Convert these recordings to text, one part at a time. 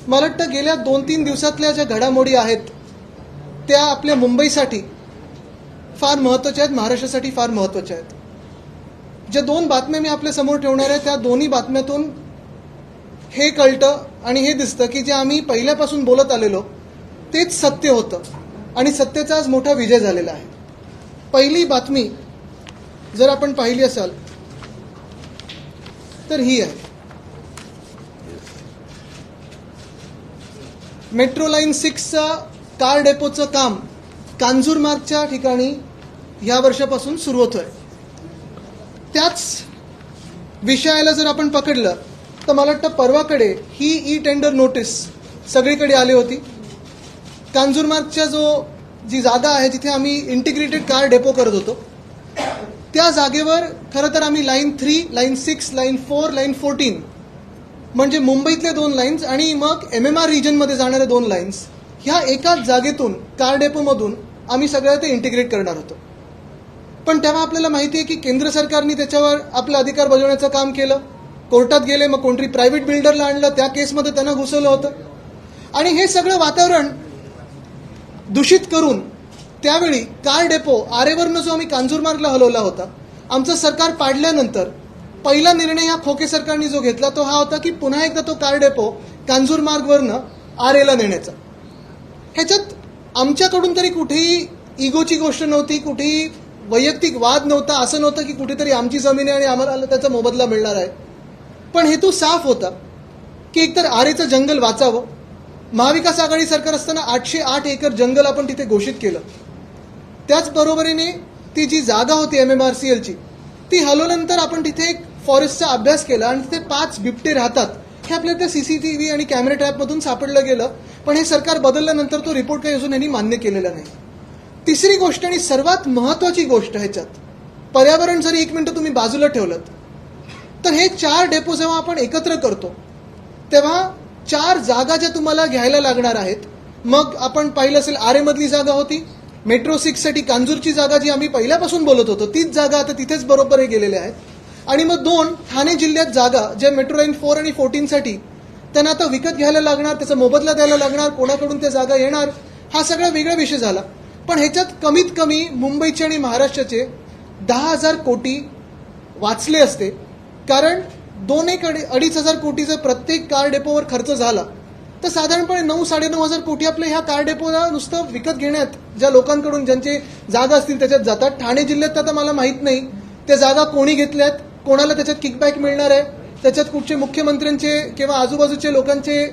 मला वाटतं गेल्या 2-3 दिवसातल्या ज्या घडामोडी आहेत त्या आपल्या मुंबईसाठी फार महत्त्वाच्या आहेत, महाराष्ट्रासाठी फार महत्त्वाच्या आहेत. ज्या 2 बातम्या मी आपल्या समोर ठेवणार आहे त्या दोन्ही बातम्यातून हे कळतं आणि हे दिसतं की जे आम्ही पहिल्यापासून बोलत आलेलो तेच सत्य होतं आणि सत्याचा आज मोठा विजय झालेला आहे. पहिली बातमी जर आपण पाहिली असाल तर ही आहे. मेट्रो लाईन 6चा कार डेपोचं काम कांजूरमार्गच्या ठिकाणी या वर्षापासून सुरू होतोय. त्याच विषयाला जर आपण पकडलं तर मला वाटतं परवाकडे ही ई टेंडर नोटीस सगळीकडे आली होती. कांजूरमार्गच्या जी जागा आहे जिथे आम्ही इंटिग्रेटेड कार डेपो करत होतो त्या जागेवर खरं तर आम्ही लाईन 3, लाईन 6, लाईन 4, लाईन 14 म्हणजे मुंबईतले 2 लाईन्स आणि मग MMR रिजनमध्ये जाणाऱ्या 2 लाईन्स ह्या एकाच जागेतून कार डेपोमधून आम्ही सगळ्या ते इंटिग्रेट करणार होतो. पण तेव्हा आपल्याला माहिती आहे की केंद्र सरकारने त्याच्यावर आपला अधिकार बजावण्याचं काम केलं. कोर्टात गेले, मग कोणतरी प्रायव्हेट बिल्डरला आणलं, त्या केसमध्ये त्यांना घुसवलं होतं आणि हे सगळं वातावरण दूषित करून त्यावेळी कार डेपो आरेवरनं जो आम्ही कांजूरमार्गला हलवला होता, आमचं सरकार पाडल्यानंतर पहिला निर्णय या खोके सरकारने जो घेतला तो हा होता की पुन्हा एकदा तो कार डेपो कांजूरमार्गवरनं आरेला नेण्याचा. ह्याच्यात आमच्याकडून तरी कुठेही इगोची गोष्ट नव्हती, कुठेही वैयक्तिक वाद नव्हता, असं नव्हतं की कुठेतरी आमची जमीन आहे आणि आम्हाला त्याचा मोबदला मिळणार आहे. पण हेतू साफ होता की एकतर आरेचं जंगल वाचावं. महाविकास आघाडी सरकार असताना 808 एकर जंगल आपण तिथे घोषित केलं. त्याचबरोबरीने ती जी जागा होती MMRCLची ती हलवल्यानंतर आपण तिथे एक फॉरेस्टचा अभ्यास केला आणि तिथे 5 बिबटे राहतात हे आपल्याला त्या CCTV आणि कॅमेरा ट्रॅपमधून सापडलं गेलं. पण हे सरकार बदलल्यानंतर तो रिपोर्ट काही अजून यांनी मान्य केलेला नाही. तिसरी गोष्ट आणि सर्वात महत्त्वाची गोष्ट ह्याच्यात, पर्यावरण जरी 1 मिनिट तुम्ही बाजूला ठेवलं तर हे 4 डेपो जेव्हा आपण एकत्र करतो तेव्हा 4 जागा ज्या तुम्हाला घ्यायला लागणार आहेत. मग आपण पाहिलं असेल आरेमधली जागा होती, मेट्रो 6साठी कांजूरची जागा जी आम्ही पहिल्यापासून बोलत होतो तीच जागा आता तिथेच बरोबर हे गेलेल्या आहेत. आणि मग 2 ठाणे जिल्ह्यात जागा ज्या मेट्रो लाईन 4 आणि 14साठी त्यांना आता विकत घ्यायला लागणार, त्याचा मोबदला द्यायला लागणार, कोणाकडून त्या जागा येणार, हा सगळा वेगळा विषय झाला. पण ह्याच्यात कमीत कमी मुंबईचे आणि महाराष्ट्राचे 10,000 कोटी वाचले असते. कारण 2,000-2,500 कोटीचा प्रत्येक कार डेपोवर खर्च झाला तर साधारणपणे 9,000-9,500 कोटी आपल्या ह्या कार डेपोला नुसतं विकत घेण्यात ज्या लोकांकडून ज्यांचे जागा असतील त्याच्यात जातात. ठाणे जिल्ह्यात आता मला माहीत नाही त्या जागा कोणी घेतल्यात, कोणाला त्याच्यात किकबॅक मिळणार आहे, त्याच्यात कुठचे मुख्यमंत्र्यांचे किंवा आजूबाजूच्या लोकांचे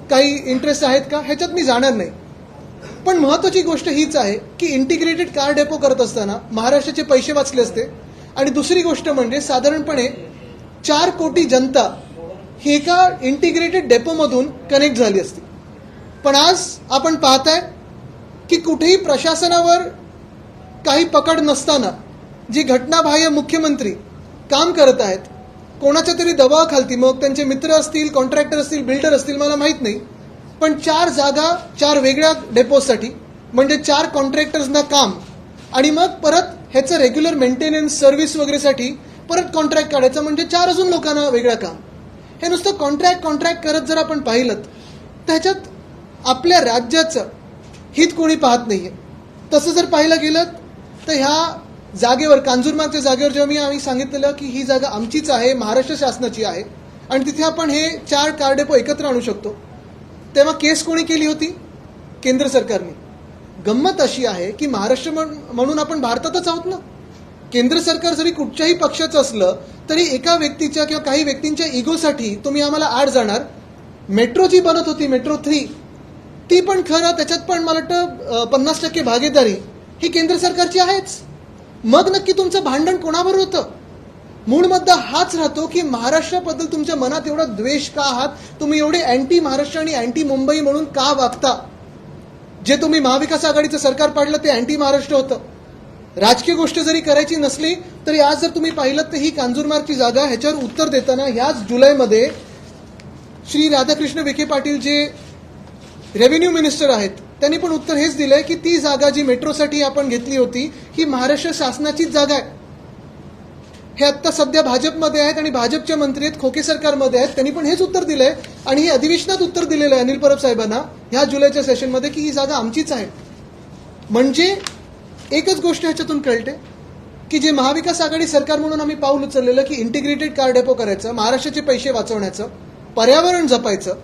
काही इंटरेस्ट आहेत का, ह्याच्यात मी जाणार नाही. पण महत्त्वाची गोष्ट हीच आहे की इंटिग्रेटेड कार डेपो करत असताना महाराष्ट्राचे पैसे वाचले असते. आणि दुसरी गोष्ट म्हणजे साधारणपणे 4 कोटी जनता ही एका इंटिग्रेटेड डेपोमधून कनेक्ट झाली असती. पण आज आपण पाहताय की कुठेही प्रशासनावर काही पकड नसताना जी घटनाबाह्य मुख्यमंत्री काम करत आहेत, कोणाच्या तरी दबावाखालती, मग त्यांचे मित्र असतील, कॉन्ट्रॅक्टर असतील, बिल्डर असतील, मला माहीत नाही, पण 4 जागा 4 वेगळ्या डेपोजसाठी म्हणजे 4 कॉन्ट्रॅक्टर्सना काम आणि मग परत ह्याचं रेग्युलर मेंटेनन्स सर्व्हिस वगैरेसाठी परत कॉन्ट्रॅक्ट काढायचं म्हणजे 4 अजून लोकांना वेगळं काम. हे नुसतं कॉन्ट्रॅक्ट करत जर आपण पाहिलं तर ह्याच्यात आपल्या राज्याचं हित कोणी पाहत नाहीये. तसं जर पाहिलं गेलं तर ह्या जागेवर कांजूरमार्गच्या जागेवर जेव्हा आम्ही सांगितलेलं की ही जागा आमचीच आहे, महाराष्ट्र शासनाची आहे आणि तिथे आपण हे 4 कार डेपो एकत्र आणू शकतो, तेव्हा केस कोणी केली होती? केंद्र सरकारने. गंमत अशी आहे की महाराष्ट्र म्हणून आपण भारतातच आहोत ना. केंद्र सरकार जरी कुठच्याही पक्षाचं असलं तरी एका व्यक्तीच्या किंवा काही व्यक्तींच्या इगोसाठी तुम्ही आम्हाला आड जाणार. मेट्रो जी बनत होती मेट्रो 3 ती पण खरं त्याच्यात पण मला वाटतं 50% भागीदारी ही केंद्र सरकारची आहेच. मग नक्की तुमचं भांडण कोणावर होतं? मूळ मुद्दा हाच राहतो की महाराष्ट्राबद्दल तुमच्या मनात एवढा द्वेष का आहात, तुम्ही एवढे अँटी महाराष्ट्र आणि अँटी मुंबई म्हणून का वागता? जे तुम्ही महाविकास आघाडीचं सरकार पाडलं ते अँटी महाराष्ट्र होतं. राजकीय गोष्ट जरी करायची नसली तरी आज जर तुम्ही पाहिलं तर ही कांजूरमार्गची जागा ह्याच्यावर उत्तर देताना ह्याच जुलैमध्ये श्री राधाकृष्ण विखे पाटील जे रेव्हेन्यू मिनिस्टर आहेत त्यांनी पण उत्तर हेच दिलंय की ती जागा जी मेट्रोसाठी आपण घेतली होती ही महाराष्ट्र शासनाचीच जागा आहे. हे आत्ता सध्या भाजपमध्ये आहेत आणि भाजपचे मंत्री आहेत, खोके सरकारमध्ये आहेत. त्यांनी पण हेच उत्तर दिलंय आणि हे अधिवेशनात उत्तर दिलेलं आहे अनिल परब साहेबांना ह्या जुलैच्या सेशनमध्ये की ही जागा आमचीच आहे. म्हणजे एकच गोष्ट ह्याच्यातून कळते की जे महाविकास आघाडी सरकार म्हणून आम्ही पाऊल उचललेलं की इंटिग्रेटेड कार डेपो करायचं, महाराष्ट्राचे पैसे वाचवण्याचं, पर्यावरण जपायचं,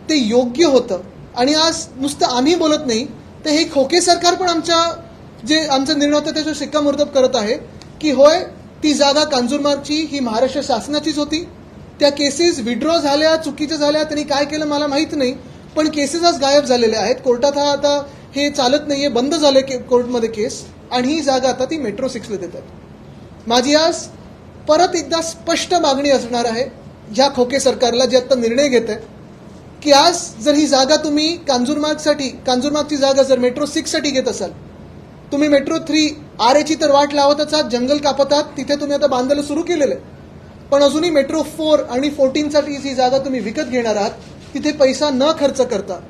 ते योग्य होतं. आणि आज नुसतं आम्ही बोलत नाही तर हे खोके सरकार पण आमचा निर्णय होता त्याच्यावर शिक्कामोर्तब करत आहे की होय, ती जागा कांजूरमार्गची ही महाराष्ट्र शासनाचीच होती. त्या केसेस विड्रॉ झाल्या, चुकीच्या झाल्या, त्यांनी काय केलं मला माहित नाही, पण केसेस आज गायब झालेल्या आहेत. कोर्टात हा आता हे चालत नाहीये, बंद झाले कोर्टमध्ये केस, आणि ही जागा आता ती मेट्रो 6ला देतात. माझी आज परत एकदा स्पष्ट मागणी असणार आहे ह्या खोके सरकारला जे आता निर्णय घेत आहे की आज जर ही जागा तुम्ही कांजूरमार्गची जागा जर मेट्रो 6साठी घेत असाल, तुम्ही मेट्रो 3 RAची तर वाट लावतच आहात, जंगल कापत आहात, तिथे तुम्ही आता बांधायला सुरू केलेलं आहे. पण अजूनही मेट्रो 4 आणि 14साठी जी जागा तुम्ही विकत घेणार आहात, तिथे पैसा न खर्च करता,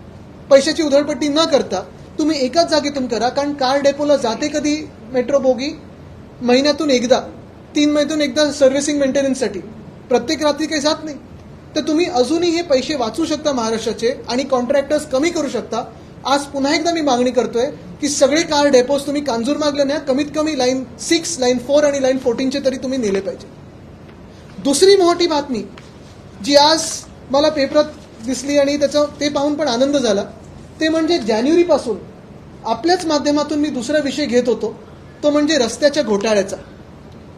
पैशाची उधळपट्टी न करता तुम्ही एकाच जागेतून करा. कारण कार डेपोला जाते कधी मेट्रो बोगी? महिन्यातून एकदा, 3 महिन्यातून एकदा सर्व्हिसिंग मेंटेनन्ससाठी, प्रत्येक रात्री काही जात नाही. तर तुम्ही अजूनही हे पैसे वाचू शकता महाराष्ट्राचे आणि कॉन्ट्रॅक्टर्स कमी करू शकता. आज पुन्हा एकदा मी मागणी करतोय की सगळे कार डेपोज तुम्ही कांजूरमार्गला न्या, कमीत कमी लाईन 6, लाईन 4 आणि लाईन 14चे तरी तुम्ही नेले पाहिजे. दुसरी मोठी बातमी जी आज मला पेपरात दिसली आणि ते पाहून पण आनंद झाला, ते म्हणजे जानेवारीपासून आपल्याच माध्यमातून मी दुसरा विषय घेत होतो, तो म्हणजे रस्त्याच्या घोटाळ्याचा.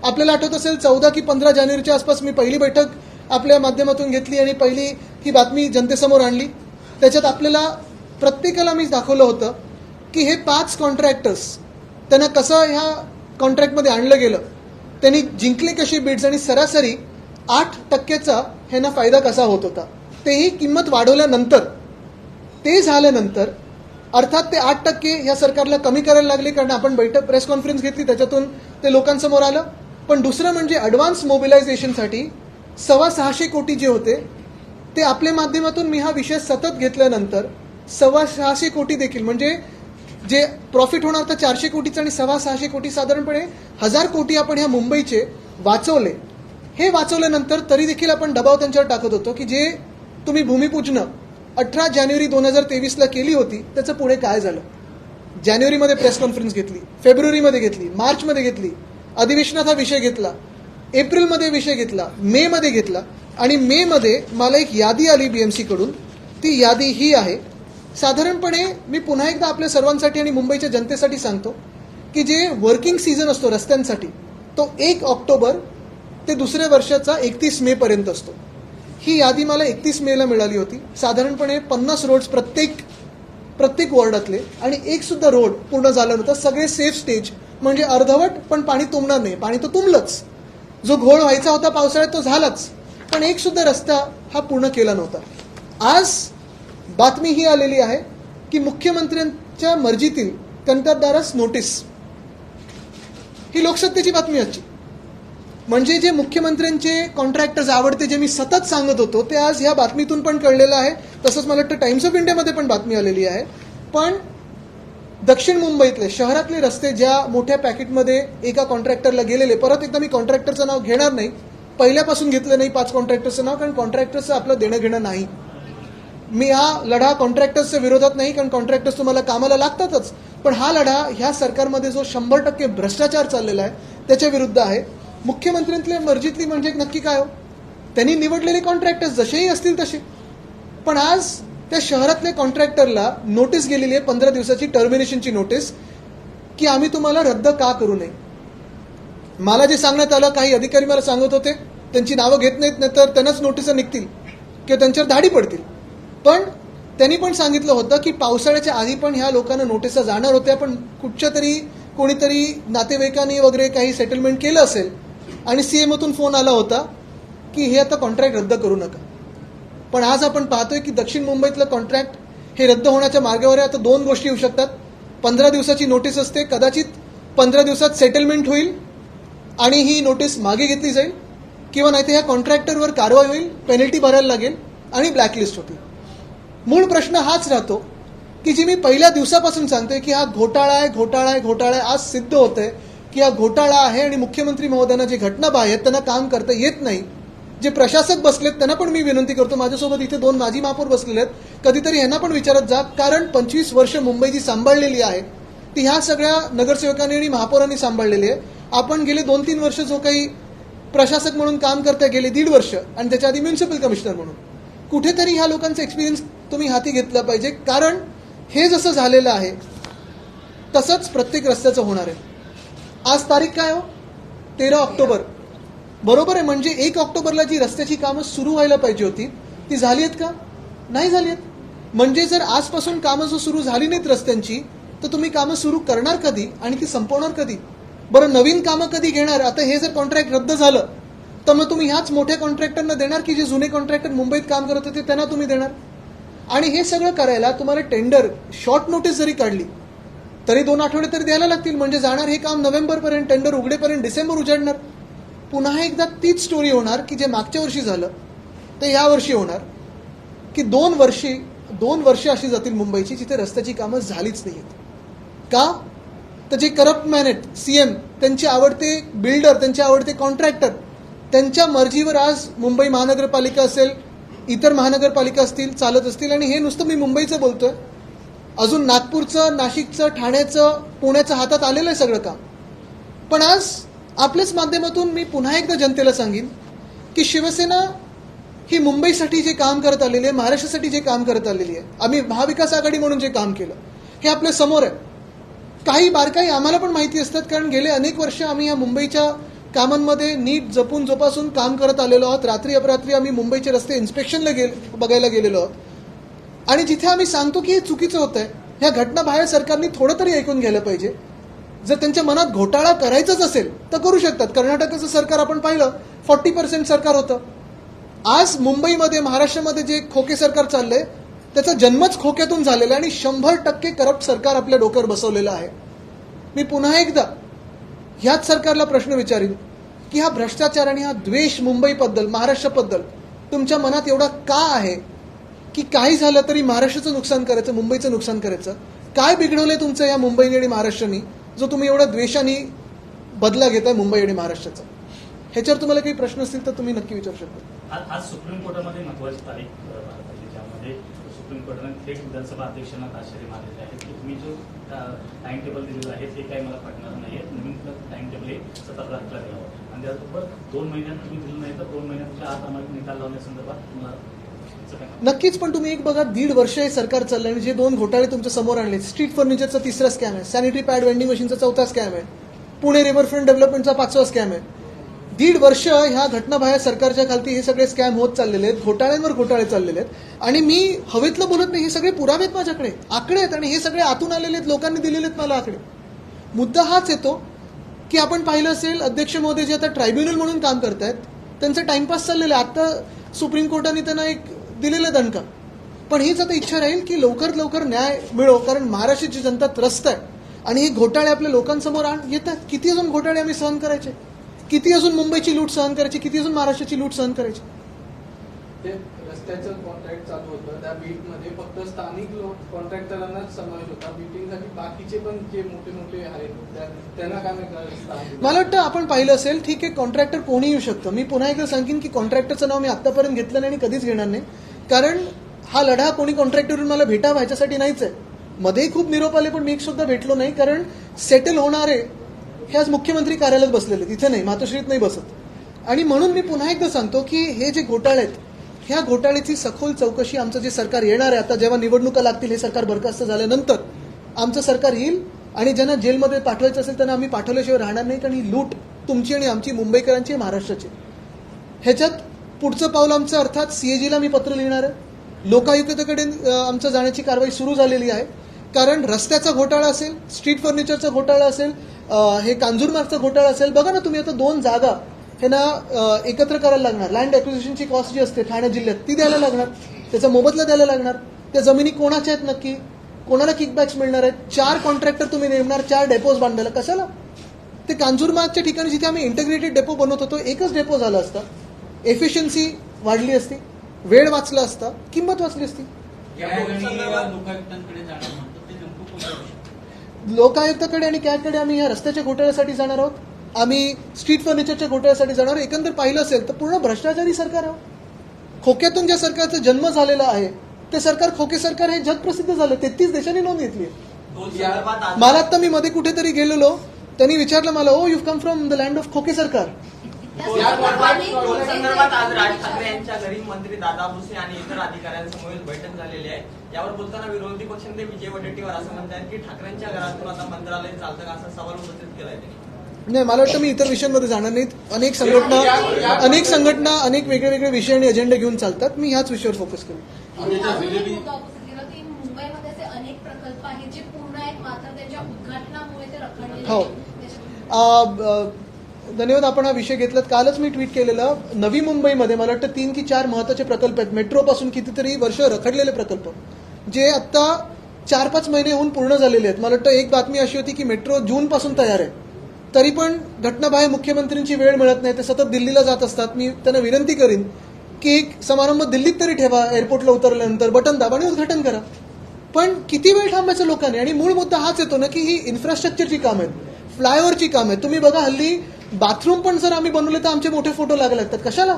आपल्याला आठवत असेल 14 की 15 जानेवारीच्या आसपास मी पहिली बैठक आपल्या माध्यमातून घेतली आणि पहिली ही बातमी जनतेसमोर आणली. त्याच्यात आपल्याला प्रत्येकाला मी दाखवलं होतं की हे 5 कॉन्ट्रॅक्टर्स, त्यांना कसं ह्या कॉन्ट्रॅक्टमध्ये आणलं गेलं, त्यांनी जिंकले कशी बिड्स आणि सरासरी 8% ह्यांना फायदा कसा होत होता, तेही किंमत वाढवल्यानंतर. ते झाल्यानंतर अर्थात ते 8% ह्या सरकारला कमी करायला लागले कारण आपण प्रेस कॉन्फरन्स घेतली, त्याच्यातून ते लोकांसमोर आलं. पण दुसरं म्हणजे ॲडव्हान्स मोबिलायझेशनसाठी 625 कोटी जे होते ते आपल्या माध्यमातून मी हा विषय सतत घेतल्यानंतर 625 कोटी देखील, म्हणजे जे प्रॉफिट होणार तर 400 कोटीचं आणि 625 कोटी साधारणपणे 1000 कोटी आपण ह्या मुंबईचे वाचवले. हे वाचवल्यानंतर तरी देखील आपण दबाव त्यांच्यावर टाकत होतो की जे तुम्ही भूमिपूजनं 18 जानेवारी 2023ला केली होती त्याचं पुढे काय झालं. जानेवारीमध्ये प्रेस कॉन्फरन्स घेतली, फेब्रुवारीमध्ये घेतली, मार्चमध्ये घेतली, अधिवेशनात हा विषय घेतला, एप्रिलमध्ये विषय घेतला, मेमध्ये घेतला, आणि मेमध्ये मला एक यादी आली BMC कडून. ती यादी ही आहे. साधारणपणे मी पुन्हा एकदा आपल्या सर्वांसाठी आणि मुंबईच्या जनतेसाठी सांगतो की जे वर्किंग सीझन असतो रस्त्यांसाठी तो 1 ऑक्टोबर ते दुसऱ्या वर्षाचा 31 मे पर्यंत असतो. ही यादी मला 31 मेला मिळाली होती. साधारणपणे 50 रोड्स प्रत्येक वॉर्डातले, आणि एक सुद्धा रोड पूर्ण झाला नव्हता. सगळे सेफ स्टेज, म्हणजे अर्धवट, पण पाणी तुंबणार नाही. पाणी तर तुंबलंच, जो घोळ व्हायचा होता पावसाळ्यात तो झालाच, पण एक सुद्धा रस्ता हा पूर्ण केला नव्हता. आज बातमी ही आलेली आहे की मुख्यमंत्र्यांच्या मर्जीतील कंत्राटदारास नोटीस. ही लोकसत्तेची बातमी आजची. म्हणजे जे मुख्यमंत्र्यांचे कॉन्ट्रॅक्टर्स आवडते, जे मी सतत सांगत होतो, ते आज ह्या बातमीतून पण कळलेलं आहे. तसंच मला वाटतं टाइम्स ऑफ इंडियामध्ये पण बातमी आलेली आहे. पण दक्षिण मुंबईतले शहरातले रस्ते ज्या मोठ्या पॅकेटमध्ये एका कॉन्ट्रॅक्टरला गेलेले, परत एकदा मी कॉन्ट्रॅक्टरचं नाव घेणार नाही, पहिल्यापासून घेतलं नाही 5 कॉन्ट्रॅक्टरचं नाव, कारण कॉन्ट्रॅक्टरचं आपलं देणं घेणं नाही. मी हा लढा कॉन्ट्रॅक्टर्सच्या विरोधात नाही, कारण कॉन्ट्रॅक्टर्स तुम्हाला कामाला लागतातच, पण हा लढा ह्या सरकारमध्ये जो 100% भ्रष्टाचार चाललेला आहे त्याच्या विरुद्ध आहे. मुख्यमंत्र्यांतल्या मर्जीतली म्हणजे नक्की काय हो? त्यांनी निवडलेले कॉन्ट्रॅक्टर्स जसेही असतील तसे. पण आज त्या शहरातल्या कॉन्ट्रॅक्टरला नोटीस गेलेली आहे, 15 दिवसाची टर्मिनेशनची नोटीस, की आम्ही तुम्हाला रद्द का करू नये. मला जे सांगण्यात आलं, काही अधिकारी मला सांगत होते, त्यांची नावं घेत नाहीत, नाहीतर त्यांनाच नोटिसा निघतील किंवा त्यांच्यावर धाडी पडतील. पण त्यांनी पण सांगितलं होतं की पावसाळ्याच्या आधी पण ह्या लोकांना नोटिसा जाणार होत्या, पण कुठच्या तरी कोणीतरी नातेवाईकांनी वगैरे काही सेटलमेंट केलं असेल आणि CMOतून फोन आला होता की हे आता कॉन्ट्रॅक्ट रद्द करू नका. पण आज आपण पाहतोय की दक्षिण मुंबईतलं कॉन्ट्रॅक्ट हे रद्द होण्याच्या मार्गावर आहे. आता 2 गोष्टी होऊ शकतात. 15 दिवसाची नोटीस असते, कदाचित 15 दिवसात सेटलमेंट होईल आणि ही नोटीस मागे घेतली जाईल, किंवा नाही तर ह्या कॉन्ट्रॅक्टरवर कारवाई होईल, पेनल्टी भरायला लागेल आणि ब्लॅकलिस्ट होतील. मूळ प्रश्न हाच राहतो की जी मी पहिल्या दिवसापासून सांगतोय की हा घोटाळा आहे. आज सिद्ध होतंय की हा घोटाळा आहे आणि मुख्यमंत्री महोदयांना जे घटनाबाह्य आहेत त्यांना काम करता येत नाही. जे प्रशासक बसलेत त्यांना पण मी विनंती करतो, माझ्यासोबत इथे 2 माजी महापौर बसलेले आहेत, कधीतरी यांना पण विचारत जा, कारण 25 वर्ष मुंबई जी सांभाळलेली आहे ती ह्या सगळ्या नगरसेवकांनी आणि महापौरांनी सांभाळलेली आहे. आपण गेले 2-3 वर्ष जो काही प्रशासक म्हणून काम करताय, गेले 1.5 वर्ष, आणि त्याच्या आधी म्युन्सिपल कमिशनर म्हणून, कुठेतरी ह्या लोकांचा एक्सपिरियन्स तुम्ही हाती घेतला पाहिजे. कारण हे जसं झालेलं आहे तसंच प्रत्येक रस्त्याचं होणार आहे. आज तारीख काय हो? 13 ऑक्टोबर. बरोबर आहे, म्हणजे 1 ऑक्टोबरला जी रस्त्याची कामं सुरू व्हायला पाहिजे होती ती झाली आहेत का? नाही झाली आहेत. म्हणजे जर आजपासून कामं जर सुरू झाली नाहीत रस्त्यांची, तर तुम्ही कामं सुरू करणार कधी आणि ती संपवणार कधी? बरं, नवीन कामं कधी घेणार? आता हे जर कॉन्ट्रॅक्ट रद्द झालं तर मग तुम्ही ह्याच मोठ्या कॉन्ट्रॅक्टरना देणार की जे जुने कॉन्ट्रॅक्टर मुंबईत काम करत होते त्यांना तुम्ही देणार? आणि हे सगळं करायला तुम्हाला टेंडर शॉर्ट नोटीस जरी काढली तरी 2 आठवडे तरी द्यायला लागतील. म्हणजे जाणार हे काम नोव्हेंबरपर्यंत, टेंडर उघडेपर्यंत डिसेंबर उजाडणार. पुन्हा एकदा तीच स्टोरी होणार की जे मागच्या वर्षी झालं ते या वर्षी होणार, की 2 वर्ष अशी जातील मुंबईची जिथे रस्त्याची कामं झालीच नाहीत. का? तर जे करप्ट मॅन आहेत, सीएम, त्यांचे आवडते बिल्डर, त्यांचे आवडते कॉन्ट्रॅक्टर, त्यांच्या मर्जीवर आज मुंबई महानगरपालिका असेल, इतर महानगरपालिका असतील, चालत असतील. आणि हे नुसतं मी मुंबईचं बोलतोय, अजून नागपूरचं, नाशिकचं, ठाण्याचं, पुण्याचं हातात आलेलं आहे सगळं काम. पण आज आपल्याच माध्यमातून मी पुन्हा एकदा जनतेला सांगेन की शिवसेना ही मुंबईसाठी जे काम करत आलेली आहे, महाराष्ट्रासाठी जे काम करत आलेली आहे, आम्ही महाविकास आघाडी म्हणून जे काम केलं हे आपल्या समोर आहे. काही बारकाई आम्हाला पण माहिती असतात, कारण गेले अनेक वर्ष आम्ही या मुंबईच्या कामांमध्ये नीट जपून जोपासून काम करत आलेलो आहोत. रात्री अपरात्री आम्ही मुंबईचे रस्ते इन्स्पेक्शनला बघायला गेलेलो आहोत. आणि जिथे आम्ही सांगतो की हे चुकीचं होतंय, ह्या घटनाबाह्य सरकारने थोडं तरी ऐकून घ्यायला पाहिजे. जर त्यांच्या मनात घोटाळा करायचाच असेल तर करू शकतात. कर्नाटकाचं सरकार आपण पाहिलं, 40% सरकार होतं. आज मुंबईमध्ये, महाराष्ट्रामध्ये जे खोके सरकार चाललंय त्याचा जन्मच खोक्यातून झालेला आहे आणि 100% करप्ट सरकार आपल्या डोक्यावर बसवलेलं आहे. मी पुन्हा एकदा ह्याच सरकारला प्रश्न विचारीन की हा भ्रष्टाचार आणि हा द्वेष मुंबईबद्दल, महाराष्ट्राबद्दल तुमच्या मनात एवढा का आहे की काही झालं तरी महाराष्ट्राचं नुकसान करायचं, मुंबईचं नुकसान करायचं? काय बिघडवलंय तुमचं या मुंबईने आणि महाराष्ट्राने जो तुम्ही एवढा द्वेषाने बदला घेताय मुंबई आणि महाराष्ट्राचा? ह्याच्यावर तुम्हाला काही प्रश्न असतील तर तुम्ही नक्की विचारू शकता. आज सुप्रीम कोर्टामध्ये महत्वाची तारीख ज्यामध्ये सुप्रीम कोर्टाने थेट विधानसभा अध्यक्षांना ताशेरे मारलेले आहेत की तुम्ही जो टाइम टेबल दिलेलं आहे ते काही मला पटणार नाही आहे. नवीन टाइम टेबल हे 17 तारखेला द्यावं आणि त्याचबरोबर 2 महिन्यात तुम्ही दिलं नाही तर 2 महिन्याच्या आत आम्हाला निकाल लावण्यासंदर्भात तुम्हाला नक्कीच. पण तुम्ही एक बघा, 1.5 वर्ष हे सरकार चाललं आणि जे 2 घोटाळे तुमच्या समोर आणले, स्ट्रीट फर्निचरचा 3रा स्कॅम आहे, सॅनिटरी पॅड वेंडिंग मशीनचा 4था स्कॅम आहे, पुणे रिव्हरफ्रंट डेव्हलपमेंटचा 5वा स्कॅम आहे. 1.5 वर्ष ह्या घटनाबाह्य सरकारच्या खालती हे सगळे स्कॅम होत चाललेले आहेत, घोटाळ्यांवर घोटाळे चाललेले आहेत. आणि मी हवेतलं बोलत नाही, हे सगळे पुरावे आहेत माझ्याकडे, आकडे आहेत आणि हे सगळे आतून आलेले आहेत, लोकांनी दिलेले आहेत मला आकडे. मुद्दा हाच येतो की आपण पाहिलं असेल, अध्यक्ष महोदय जे आता ट्रायब्युनल म्हणून काम करतायत त्यांचं टाइमपास चाललेलं आहे. आता सुप्रीम कोर्टाने त्यांना एक दिलेलं दणका. पण हीच आता इच्छा राहील की लवकरात लवकर न्याय मिळो, कारण महाराष्ट्राची जनता त्रस्त आहे आणि हे घोटाळे आपल्या लोकांसमोर येतात. किती अजून घोटाळे आम्ही सहन करायचे? किती अजून मुंबईची लूट सहन करायची? किती अजून महाराष्ट्राची लूट सहन करायची? ते रस्त्याचं कॉन्ट्रॅक्ट चालू होतं, त्या बीटमध्ये फक्त स्थानिक कॉन्ट्रॅक्टरांनाच समावेश होता. बीटिंगसाठी बाकीचे पण जे मोठे मोठे आहेत त्यांना काय करायचं? मला वाटतं आपण पाहिलं असेल, ठीक आहे, कॉन्ट्रॅक्टर कोणी येऊ शकतं. मी पुन्हा एकदा सांगेन की कॉन्ट्रॅक्टरचं नाव मी आतापर्यंत घेतलं नाही आणि कधीच घेणार नाही, कारण हा लढा कोणी कॉन्ट्रॅक्टरून मला भेटावा ह्याच्यासाठी नाहीच आहे. मध्येही खूप निरोप आले पण मी एक सुद्धा भेटलो नाही, कारण सेटल होणारे हे आज मुख्यमंत्री कार्यालयात बसलेले, तिथे नाही, मातोश्रीत नाही बसत. आणि म्हणून मी पुन्हा एकदा सांगतो की हे जे घोटाळे आहेत, ह्या घोटाळ्याची सखोल चौकशी आमचं जे सरकार येणार आहे, आता जेव्हा निवडणुका लागतील, हे सरकार बरखास्त झाल्यानंतर आमचं सरकार येईल आणि ज्यांना जेलमध्ये पाठवायचं असेल त्यांना आम्ही पाठवल्याशिवाय राहणार नाही. कारण ही लूट तुमची आणि आमची, मुंबईकरांची, महाराष्ट्राची. ह्याच्यात पुढचं पाऊल आमचं अर्थात सीएजीला मी पत्र लिहिणार आहे. लोकायुक्ताकडे आमचं जाण्याची कारवाई सुरू झालेली आहे, कारण रस्त्याचा घोटाळा असेल, स्ट्रीट फर्निचरचा घोटाळा असेल, हे कांजूरमार्गचा घोटाळा असेल. बघा ना तुम्ही, आता 2 जागा हे ना एकत्र करायला लागणार. लँड ॲक्विजिशनची कॉस्ट जी असते ठाणे जिल्ह्यात ती द्यायला लागणार, त्याचा मोबदला द्यायला लागणार. त्या जमिनी कोणाच्या आहेत नक्की, कोणाला किकबॅक्स मिळणार आहेत? 4 कॉन्ट्रॅक्टर तुम्ही नेमणार 4 डेपोज बांधायला, कशाला? ते कांजूरमार्गच्या ठिकाणी जिथे आम्ही इंटिग्रेटेड डेपो बनवत होतो, एकच डेपो झाला असता, एफिशियन्सी वाढली असती, वेळ वाचला असता, किंमत वाचली असती. लोकायुक्ताकडे आणि कॅगकडे आम्ही ह्या रस्त्याच्या घोटाळ्यासाठी जाणार आहोत, आम्ही स्ट्रीट फर्निचरच्या घोटाळ्यासाठी जाणार आहोत. एकंदर पाहिलं असेल तर पूर्ण भ्रष्टाचारी सरकार आहे. खोक्यातून ज्या सरकारचा जन्म झालेला आहे ते सरकार खोके सरकार हे जगप्रसिद्ध झालं. 33 देशांनी नोंद घेतली. मला आता मी मध्ये कुठेतरी गेलेलो, त्यांनी विचारलं मला, oh you come from the land of खोके सरकार. टोल संदर्भात आज राज ठाकरे यांच्या घरी मंत्री दादा भुसे आणि इतर अधिकाऱ्यांसमोर बैठक झालेली आहे. यावर बोलताना विरोधी पक्षनेते विजय वडेट्टीवार असं म्हणतात की ठाकरेंच्या घरातून आता मंत्रालय चालतं का, असा सवाल उपस्थित केलाय त्यांनी. नाही, मला वाटतं मी इतर विषयांमध्ये जाणार नाहीत. अनेक संघटना अनेक वेगळे वेगळे विषय आणि अजेंडा घेऊन चालतात. मी ह्याच विषयावर फोकस करेन. मुंबईमध्ये असे अनेक प्रकल्प आहेत जे पूर्ण आहेत, मात्र त्यांच्या उद्घाटनामुळे ते रखडलेले हो. आहेत. धन्यवाद, आपण हा विषय घेतलात. कालच मी ट्विट केलेलं, नवी मुंबईमध्ये मला वाटतं 3 की 4 महत्वाचे प्रकल्प आहेत. मेट्रोपासून कितीतरी वर्ष रखडलेले प्रकल्प जे आता 4-5 महिने होऊन पूर्ण झालेले आहेत. मला वाटतं एक बातमी अशी होती की मेट्रो जूनपासून तयार आहे, तरी पण घटनाबाह्य मुख्यमंत्र्यांची वेळ मिळत नाही. ते सतत दिल्लीला जात असतात. मी त्यांना विनंती करीन की एक समारंभ दिल्लीत तरी ठेवा, एअरपोर्टला उतरल्यानंतर बटन दाबा आणि उद्घाटन करा. पण किती वेळ थांबायचं लोकांनी? आणि मूळ मुद्दा हाच येतो ना की ही इन्फ्रास्ट्रक्चरची कामं आहेत, फ्लायओव्हरची कामं आहेत. तुम्ही बघा, हल्ली बाथरूम पण जर आम्ही बनवले तर आमचे मोठे फोटो लागायला लागतात. कशाला?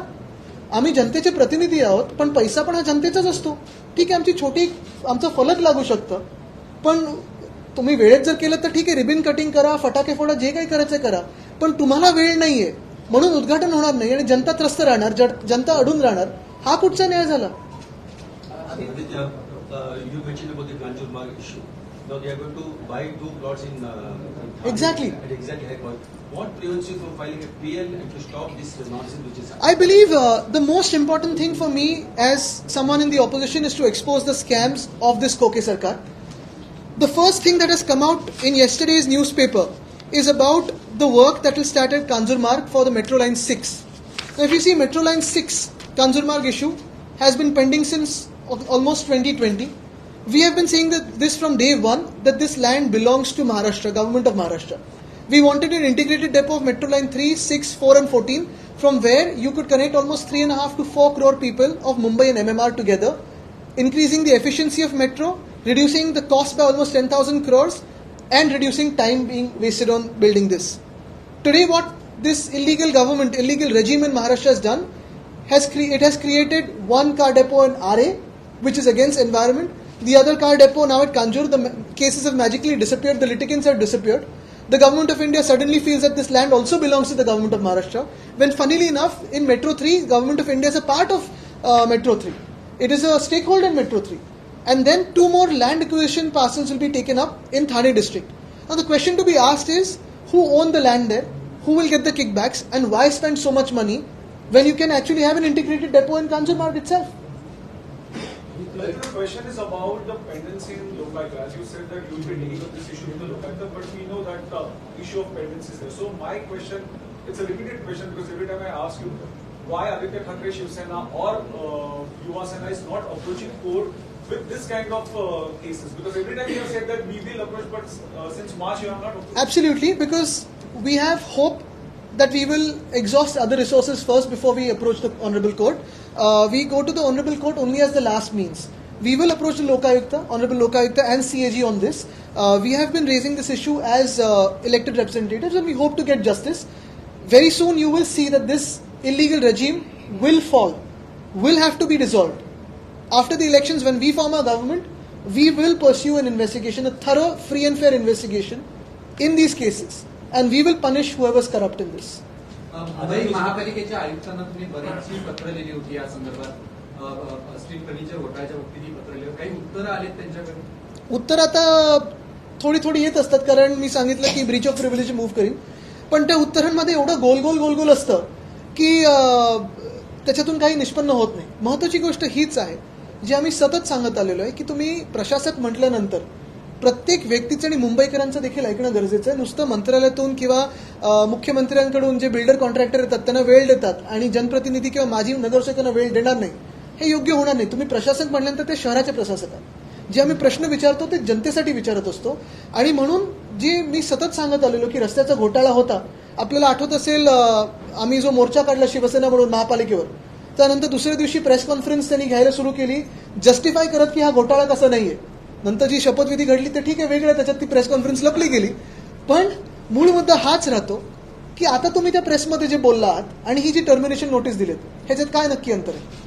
आम्ही जनतेचे प्रतिनिधी आहोत, पण पैसा पण हा जनतेचाच असतो. ठीक आहे, आमचं फलक लागू शकतं, पण तुम्ही वेळेत जर केलं तर ठीक आहे, रिबिन कटिंग करा, फटाके फोडा, जे काही करायचं करा, पण तुम्हाला वेळ नाहीये म्हणून उद्घाटन होणार नाही आणि जनता त्रस्त राहणार, जनता अडून राहणार. हा कुठचा न्याय झाला? You mentioned about the Kanjurmarg issue. Now they are going to buy 2 plots in Exactly. At exactly high cost. What prevents you from filing a PL and to stop this nonsense which is happening? I believe the most important thing for me as someone in the opposition is to expose the scams of this Koke Sarkar. The first thing that has come out in yesterday's newspaper is about the work that will start at Kanjurmarg for the Metro Line 6. Now if you see, Metro Line 6 Kanjurmarg issue has been pending since almost 2020. We have been saying that this from day one, that this land belongs to Maharashtra, government of Maharashtra. We wanted an integrated depot of Metro Line 3, 6, 4 and 14, from where you could connect almost 3.5 to 4 crore people of Mumbai and MMR together, increasing the efficiency of metro, reducing the cost by almost 10,000 crores and reducing time being wasted on building this. Today what this illegal regime in Maharashtra has done, it has created one car depot in RA, which is against environment. The other car depot now at Kanjur, the cases have magically disappeared, the litigants have disappeared. The government of India suddenly feels that this land also belongs to the government of Maharashtra, when funnily enough, in Metro 3, government of India is a part of Metro 3. It is a stakeholder in Metro 3. And then 2 more land acquisition parcels will be taken up in Thane district. Now the question to be asked is, who own the land there? Who will get the kickbacks? And why spend so much money when you can actually have an integrated depot in Kanjurmarg itself? The question is about the pendency in Lokaयुक्त. As you said that you will be taking up this issue with the Lokaयुक्त, but we know that the issue of pendency is there. So my question, it's a repeated question because every time I ask you, why Aditya Thackeray Shiv Sena or Yuva Sena is not approaching court with this kind of cases? Because every time you have said that we will approach, but since March you have not approached. Absolutely, because we have hope that we will exhaust other resources first before we approach the Honorable Court. We go to the Honorable Court only as the last means. We will approach the Lokayukta, Honorable Lokayukta and CAG on this. We have been raising this issue as elected representatives and we hope to get justice. Very soon you will see that this illegal regime will fall, will have to be dissolved. After the elections, when we form our government, we will pursue an investigation, a thorough, free and fair investigation in these cases. And we will punish whoever is corrupt in this. Mumbai महापालिकेच्या आयुक्तांना तुम्ही बरीचशी पत्र लिहिली होती या संदर्भात, street furniture घोटाळ्याच्या बाबतीत ही पत्र लिहिली, काही उत्तरं आलेत त्यांच्याकडे? उत्तर आता थोडी येत असतात, कारण मी सांगितलं की ब्रीच ऑफ प्रिव्हिलेज मूव्ह करीन, पण त्या उत्तरांमध्ये एवढं गोल असतं की त्याच्यातून काही निष्पन्न होत नाही. महत्वाची गोष्ट हीच आहे जी आम्ही सतत सांगत आलेलो आहे की तुम्ही प्रशासक म्हटल्यानंतर प्रत्येक व्यक्तीचं आणि मुंबईकरांचं देखील ऐकणं गरजेचं आहे. नुसतं मंत्रालयातून किंवा मुख्यमंत्र्यांकडून जे बिल्डर कॉन्ट्रॅक्टर येतात त्यांना वेळ देतात आणि जनप्रतिनिधी किंवा माजी नगरसेवकांना वेळ देणार नाही, हे योग्य होणार नाही. तुम्ही प्रशासक म्हटल्यानंतर ते शहराचे प्रशासक आहेत. जे आम्ही प्रश्न विचारतो ते जनतेसाठी विचारत असतो. आणि म्हणून जे मी सतत सांगत आलेलो की रस्त्याचा घोटाळा होता, आपल्याला आठवत असेल आम्ही जो मोर्चा काढला शिवसेना म्हणून महापालिकेवर, त्यानंतर दुसऱ्या दिवशी प्रेस कॉन्फरन्स त्यांनी घ्यायला सुरू केली जस्टिफाय करत की हा घोटाळा कसा नाहीये. नंतर जी शपथविधी घडली ते ठीक आहे, वेगळं, त्याच्यात ती प्रेस कॉन्फरन्स लपली गेली. पण मूळ मुद्दा हाच राहतो की आता तुम्ही त्या प्रेसमध्ये जे बोललात आणि ही जी टर्मिनेशन नोटीस दिलीत ह्याच्यात काय नक्की अंतर आहे.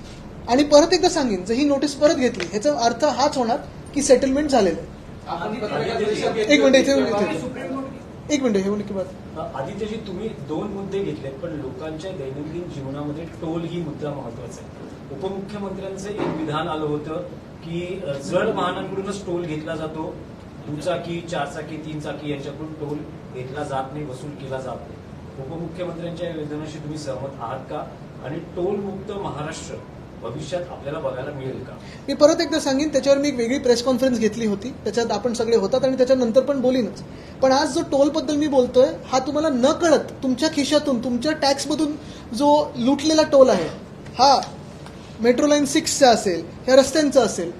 आणि परत एकदा सांगेन, जर ही नोटीस परत घेतली ह्याचा अर्थ हाच होणार की सेटलमेंट झालेलं आहे. आपण पत्रकार परिषदेत- एक मिनिट इथे सुप्रीम एक मिनिट हे की बात आदित्यजी, तुम्ही 2 मुद्दे घेतलेत, पण लोकांच्या दैनंदिन जीवनामध्ये टोल ही मुद्दा महत्वाचा आहे. उपमुख्यमंत्र्यांचं एक विधान आलं होतं की जड वाहनांकडूनच टोल घेतला जातो, दुचाकी, 4 चाकी, 3 चाकी यांच्याकडून टोल घेतला जात नाही, वसूल केला जात नाही. उपमुख्यमंत्र्यांच्या या विधानाशी तुम्ही सहमत आहात का? आणि टोल मुक्त महाराष्ट्र भविष्यात आपल्याला बघायला मिळेल का? मी परत एकदा सांगेन, त्याच्यावर मी एक वेगळी प्रेस कॉन्फरन्स घेतली होती, त्याच्यात आपण सगळे होतात आणि त्याच्यानंतर पण बोलीनच. पण आज जो टोलबद्दल मी बोलतोय हा तुम्हाला न कळत तुमच्या खिशातून, तुमच्या टॅक्समधून जो लुटलेला टोल आहे, हा मेट्रो लाईन 6चा असेल, ह्या रस्त्यांचा असेल,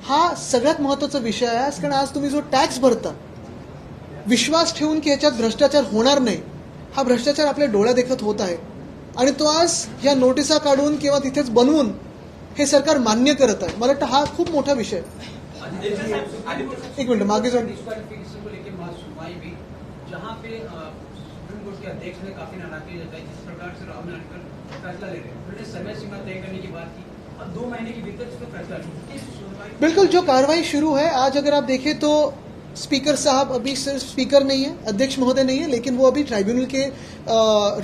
हा सगळ्यात महत्वाचा विषय आहे. कारण आज तुम्ही जो टॅक्स भरता विश्वास ठेवून की ह्याच्यात भ्रष्टाचार होणार नाही, हा भ्रष्टाचार आपल्या डोळ्या देखत होत आहे. आणि तो आज या नोटिसा काढून किंवा तिथेच बनवून हे सरकार मान्य करत आहे. मला वाटतं हा खूप मोठा विषय आहे. एक मिनिट मागे जाऊन डिस्क्वालिफिकेशन को लेकर बात सुनवाई भी, जहां पे सुप्रीम कोर्ट के अध्यक्ष ने काफी नाराजगी जताई जिस प्रकार से राहुल गांधी फैसला ले रहे हैं. उन्होंने समय सीमा तय करने की बात की और 2 महीने के भीतर इसका फैसला किस सुनवाई. बिल्कुल, जो कार्रवाई शुरू है आज, अगर आप देखें तो स्पीकर साहब अभी सिर्फ स्पीकर नहीं है, अध्यक्ष महोदय नहीं है, लेकिन वो अभी ट्राइब्यूनल के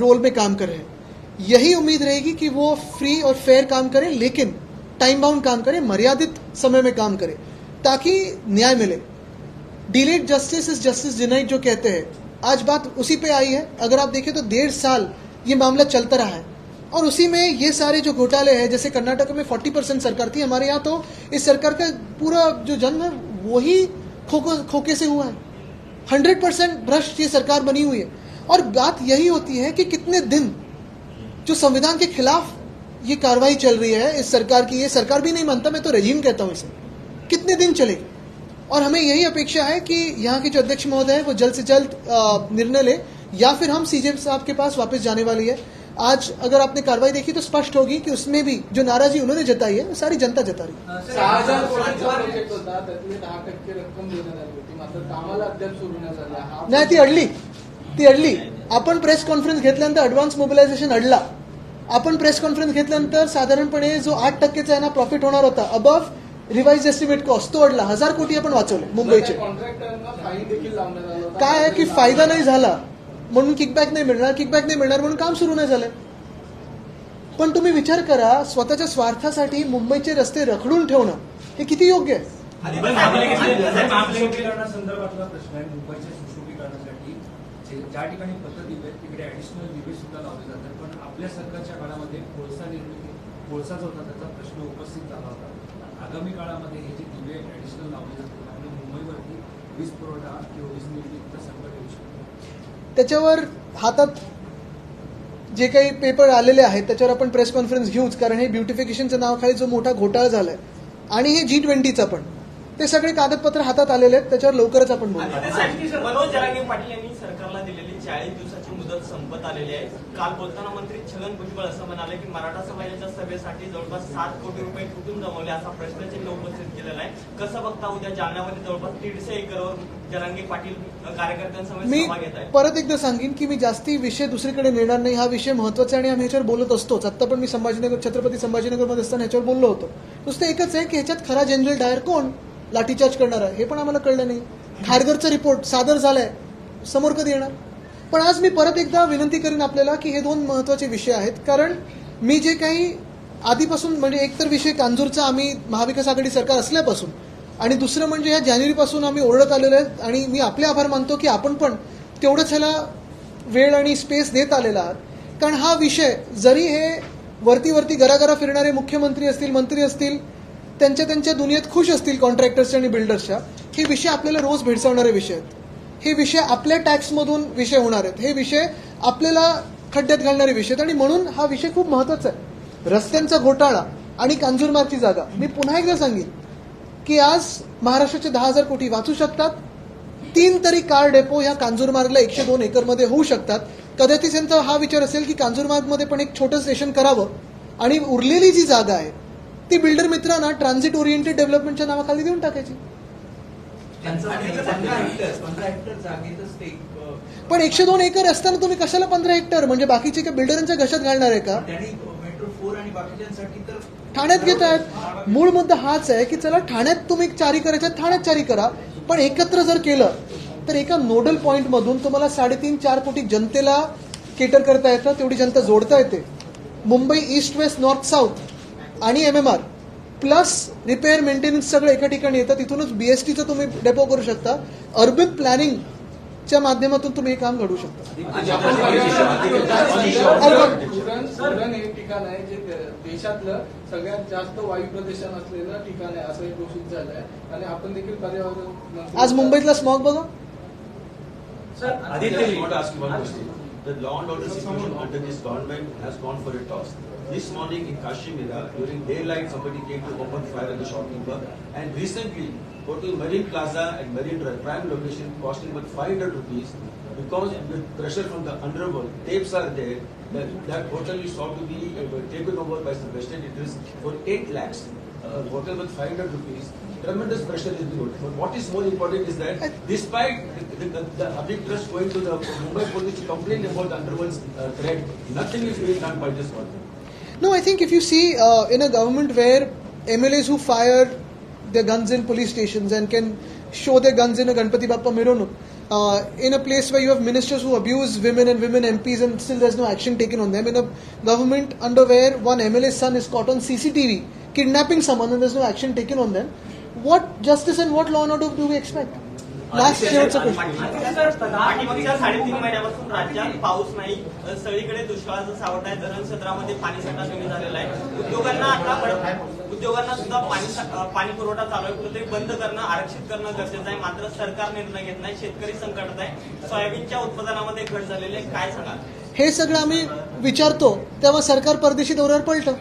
रोल में काम कर रहे हैं. यही उम्मीद रहेगी कि वो फ्री और फेयर काम करें, लेकिन टाइम बाउंड काम करें, मर्यादित समय में काम करें, ताकि न्याय मिले. Delayed justice is justice denied जो कहते हैं, आज बात उसी पे आई है. अगर आप देखें तो 1.5 साल ये मामला चलता रहा है और उसी में ये सारे जो घोटाले हैं, जैसे कर्नाटक में 40% सरकार थी, हमारे यहाँ तो इस सरकार का पूरा जो जन्म है वही खोखे से हुआ है. 100% भ्रष्ट ये सरकार बनी हुई है. और बात यही होती है कि कितने दिन जो संविधान के खिलाफ ये कार्रवाई चल रही है इस सरकार की, ये सरकार भी नहीं मानता, मैं तो रेजिम कहता हूं इसे, कितने दिन चलेगी. और हमें यही अपेक्षा है कि यहाँ के जो अध्यक्ष महोदय है वो जल्द से जल्द निर्णय ले, या फिर हम सीजे साहब के पास वापस जाने वाली है. आज अगर आपने कार्रवाई देखी तो स्पष्ट होगी कि उसमें भी जो नाराजी उन्होंने जताई है वो सारी जनता जता रही है. 6,000 कोटीचा प्रोजेक्ट होता, त्यातली 10% रक्कम देण्यात आली होती, मात्र कामाला अद्याप सुरू नाही झाला. नाही, ती अडली. आपण प्रेस कॉन्फरन्स घेतल्यानंतर ॲडव्हान्स मोबिलायझेशन अडला. आपण प्रेस कॉन्फरन्स घेतल्यानंतर साधारणपणे जो 8% आहे ना प्रॉफिट होणार होता अबव रिवाइज एस्टिमेट कॉस्ट, तो अडला. 1,000 कोटी आपण वाचवले मुंबईचे. कॉन्ट्रॅक्टरांना फाईन देखील लावण्यात आला होता. काय आहे की फायदा नाही झाला म्हणून किकबॅक नाही मिळणार म्हणून काम सुरू नाही झालं. पण तुम्ही विचार करा, स्वतःच्या स्वार्थासाठी मुंबईचे रस्ते रखडून ठेवणं हे किती योग्य आहे. मुंबई महापालिकेचे सुशोभीकरणासंदर्भातला प्रश्न आहे. मुंबईच्या सुशोभीकरणासाठी ज्या ठिकाणी पत्र दिले तिकडे ऍडिशनल दिवे सुद्धा लावले जातात, पण आपल्या सरकारच्या काळामध्ये कोळसा जो होता त्याचा प्रश्न उपस्थित झाला होता. आगामी काळामध्ये हे जे दिवे ऍडिशनल लावले जातात आणि मुंबईवरती वीज पुरवठा किंवा वीज निर्मितीचा संकट येऊ शकतो. त्याच्यावर हातात जे काही पेपर आलेले आहेत त्याच्यावर आपण प्रेस कॉन्फरन्स घेऊच, कारण हे ब्युटिफिकेशनच्या नावाखाली जो मोठा घोटाळा झालाय आणि हे G20चा पण, ते सगळे कागदपत्र हातात आलेले आहेत, त्याच्यावर लवकरच आपण बोलू. मनोज जरांगे पाटील यांनी सरकारला दिलेली 40 दिवसाची मुदत संपत आलेली आहे. काल बोलताना मंत्री छगन भुजबळ असं म्हणाले की मराठा समाजाच्या सभेसाठी जवळपास 7 कोटी रुपये कुठून जमवले असा प्रश्नचिन्ह उपस्थित केलेला आहे. कसं बघता उद्या जालन्यामध्ये जवळपास 150 एकरवर जरांगे पाटील कार्यकर्त्यांसमोर मी सभा घेत आहेत. परत एकदा सांगेन की मी जास्ती विषय दुसरीकडे नेणार नाही. हा विषय महत्वाचा आहे आणि आम्ही ह्याच्यावर बोलत असतोच. आता पण मी छत्रपती संभाजीनगरमध्ये असताना ह्याच्यावर बोललो होतो. नुसतं एकच आहे की ह्याच्यात खरा जनरल डायर कोण लाठीचार्ज करणार आहे हे पण आम्हाला कळलं नाही. खारघरचा रिपोर्ट सादर झालाय, समोर कधी येणार. पण आज मी परत एकदा विनंती करेन आपल्याला की हे 2 महत्वाचे विषय आहेत. कारण मी जे काही आधीपासून, म्हणजे एकतर विषय कांजूरचा आम्ही महाविकास आघाडी सरकार असल्यापासून, आणि दुसरं म्हणजे या जानेवारीपासून आम्ही ओरडत आलेलो आहे आणि मी आपले आभार मानतो की आपण पण तेवढंच ह्याला वेळ आणि स्पेस देत आलेला आहात. कारण हा विषय जरी हे वरती गरागरा फिरणारे मुख्यमंत्री असतील, मंत्री असतील, त्यांच्या दुनियेत खुश असतील कॉन्ट्रॅक्टर्सच्या आणि बिल्डर्सच्या, हे विषय आपल्याला रोज भेडसावणारे विषय आहेत. हे विषय आपल्या टॅक्समधून विषय होणार आहेत. हे विषय आपल्याला खड्ड्यात घालणारे विषय आहेत आणि म्हणून हा विषय खूप महत्वाचा आहे. रस्त्यांचा घोटाळा आणि कांजूरमार्गची जागा. मी पुन्हा एकदा सांगेन की आज महाराष्ट्राचे 10,000 कोटी वाचू शकतात. 3 तरी कार डेपो ह्या कांजूरमार्गला 102 एकरमध्ये होऊ शकतात. कदाचित त्यांचा हा विचार असेल की कांजूरमार्गमध्ये पण एक छोटं स्टेशन करावं आणि उरलेली जी जागा आहे ती बिल्डर मित्रांना ट्रान्झिट ओरिएंटेड डेव्हलपमेंटच्या नावाखाली देऊन टाकायची. पण 102 एकर असताना तुम्ही कशाला 15 हेक्टर म्हणजे बाकीचे काय बिल्डरांच्या घशात घालणार आहे का? मेट्रो 4 आणि बाकीच्यांसाठी तर ठाण्यात घेत आहेत. मूळ मुद्दा हाच आहे की चला ठाण्यात तुम्ही चारी करायच्या ठाण्यात चारी करा, पण एकत्र जर केलं तर एका नोडल पॉइंट मधून तुम्हाला 3.5-4 कोटी जनतेला केटर करता येतं, तेवढी जनता जोडता येते. Mumbai east west north south आणि MMR प्लस रिपेअर मेंटेनन्स सगळं एका ठिकाणी येतं. तिथूनच BSTचं तुम्ही डेपो करू शकता. अर्बन प्लॅनिंगच्या माध्यमातून तुम्ही हे काम घडवू शकता. उरण हे ठिकाण आहे जे देशातलं सगळ्यात जास्त वायू प्रदूषण असलेलं ठिकाण आहे असं हे घोषित झालं आहे. आणि आपण देखील पर्यावरण आज मुंबईतला स्मॉग बघा. I want to ask you one question. The law and order situation under this government has gone for a toss. This morning in Kashmir, during daylight, somebody came to open fire at the shopkeeper. And recently, Hotel Marine Plaza and Marine Drive, prime location, costing about 500 rupees. Because with pressure from the underworld, tapes are there. That hotel is sought to be taken over by some Western interests for 8 lakhs. Hotel with 500 rupees. Tremendous pressure is being put. But what is more important is that despite the public trust going to the Mumbai police to complain about the underworld's threat, nothing is being done by this government. No, I think if you see in a government where MLAs who fire their guns in police stations and can show their guns in a Ganpati Bappa Mironuk, in a place where you have ministers who abuse women and women MPs and still there's no action taken on them, in a government under where one MLA's son is caught on CCTV kidnapping someone and there's no action taken on them, what justice and what law and order do we expect? Last शेवटचा प्रश्न. पाठीमागच्या 3.5 महिन्यापासून राज्यात पाऊस नाही, सगळीकडे दुष्काळाचं सावट आहे, धरण क्षेत्रामध्ये पाणीसाठा कमी झालेला आहे. उद्योगांना सुद्धा पाणी पुरवठा चालू आहे, कुठेतरी बंद करणं, आरक्षित करणं गरजेचं आहे. मात्र सरकार निर्णय घेत नाही. शेतकरी संकटात आहे. सोयाबीनच्या उत्पादनामध्ये घट झालेली आहे. काय सांगाल? हे सगळं आम्ही विचारतो तेव्हा सरकार परदेशी दौऱ्यावर पळतं.